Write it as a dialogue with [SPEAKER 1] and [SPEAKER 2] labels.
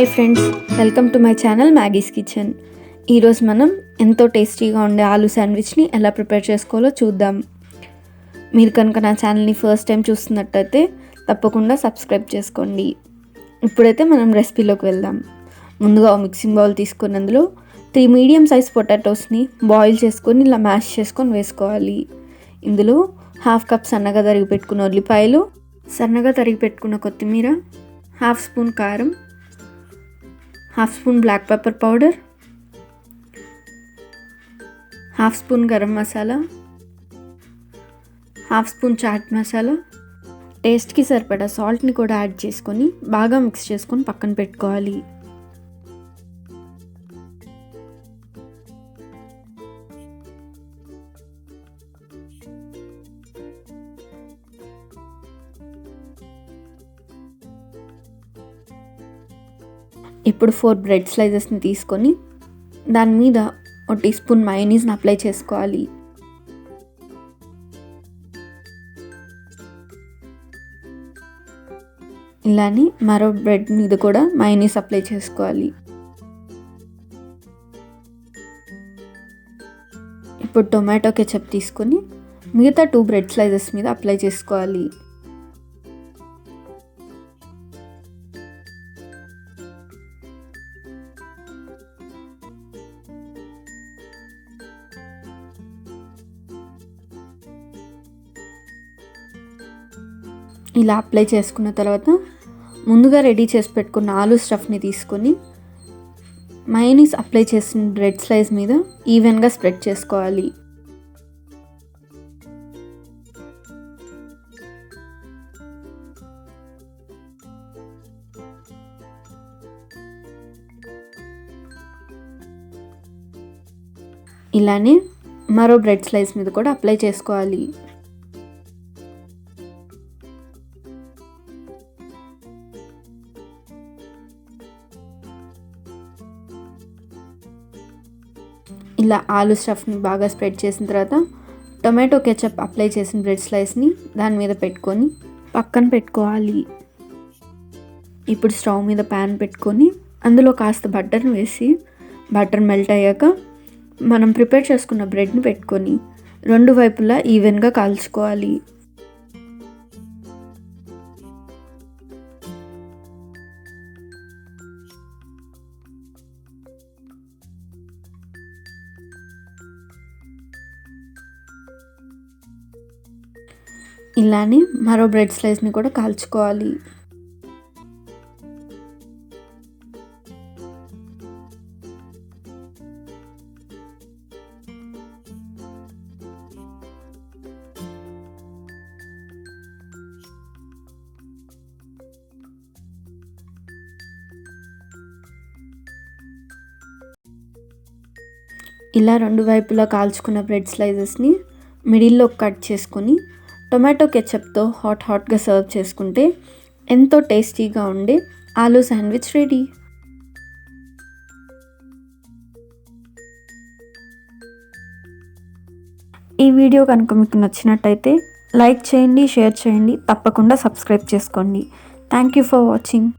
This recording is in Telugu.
[SPEAKER 1] Hi friends, welcome to my channel Maggie's kitchen. ఈరోజు మనం ఎంతో టేస్టీగా ఉండే ఆలూ శాండ్విచ్ని ఎలా ప్రిపేర్ చేసుకోవాలో చూద్దాం. మీరు కనుక నా ఛానల్ని ఫస్ట్ టైం చూస్తున్నట్టయితే తప్పకుండా సబ్స్క్రైబ్ చేసుకోండి. ఇప్పుడైతే మనం రెసిపీలోకి వెళ్దాం. ముందుగా మిక్సింగ్ బౌల్ తీసుకొని అందులో 3 మీడియం సైజ్ పొటాటోస్ని బాయిల్ చేసుకొని ఇలా మ్యాష్ చేసుకొని వేసుకోవాలి. ఇందులో 1/2 కప్ సన్నగా తరిగి పెట్టుకున్న ఉల్లిపాయలు, సన్నగా తరిగి పెట్టుకున్న కొత్తిమీర, 1/2 స్పూన్ కారం, 1/2 spoon black pepper powder, 1/2 spoon garam masala, 1/2 spoon chaat masala, టేస్ట్కి సరిపడా సాల్ట్ని కూడా యాడ్ చేసుకొని బాగా మిక్స్ చేసుకొని పక్కన పెట్టుకోవాలి. ఇప్పుడు 4 బ్రెడ్ స్లైసెస్ని తీసుకొని దాని మీద 1 టీ స్పూన్ మయోనీస్ని అప్లై చేసుకోవాలి. ఇలానే మరో బ్రెడ్ మీద కూడా మయోనీస్ అప్లై చేసుకోవాలి. ఇప్పుడు టొమాటో కెచప్ తీసుకొని మిగతా 2 బ్రెడ్ స్లైసెస్ మీద అప్లై చేసుకోవాలి. ఇలా అప్లై చేసుకున్న తర్వాత ముందుగా రెడీ చేసి పెట్టుకున్న ఆలూ స్టఫ్ని తీసుకొని మయోనీస్ అప్లై చేసిన బ్రెడ్ స్లైస్ మీద ఈవెన్గా స్ప్రెడ్ చేసుకోవాలి. ఇలానే మరో బ్రెడ్ స్లైస్ మీద కూడా అప్లై చేసుకోవాలి. ఇలా ఆలూ స్టఫ్ని బాగా స్ప్రెడ్ చేసిన తర్వాత టొమాటో కెచప్ అప్లై చేసిన బ్రెడ్ స్లైస్ని దాని మీద పెట్టుకొని పక్కన పెట్టుకోవాలి. ఇప్పుడు స్టవ్ మీద ప్యాన్ పెట్టుకొని అందులో కాస్త బటర్ని వేసి బటర్ మెల్ట్ అయ్యాక మనం ప్రిపేర్ చేసుకున్న బ్రెడ్ని పెట్టుకొని 2 వైపులా ఈవెన్గా కాల్చుకోవాలి. ఇలానే మరో బ్రెడ్ స్లైస్ని కూడా కాల్చుకోవాలి. ఇలా 2 వైపులా కాల్చుకున్న బ్రెడ్ స్లైసెస్ని మిడిల్లో కట్ చేసుకొని టొమాటో కెచప్తో హాట్గా సర్వ్ చేసుకుంటే ఎంతో టేస్టీగా ఉండే ఆలూ శాండ్విచ్ రెడీ. ఈ వీడియో కనుక మీకు నచ్చినట్టయితే లైక్ చేయండి, షేర్ చేయండి, తప్పకుండా సబ్స్క్రైబ్ చేసుకోండి. Thank you for watching.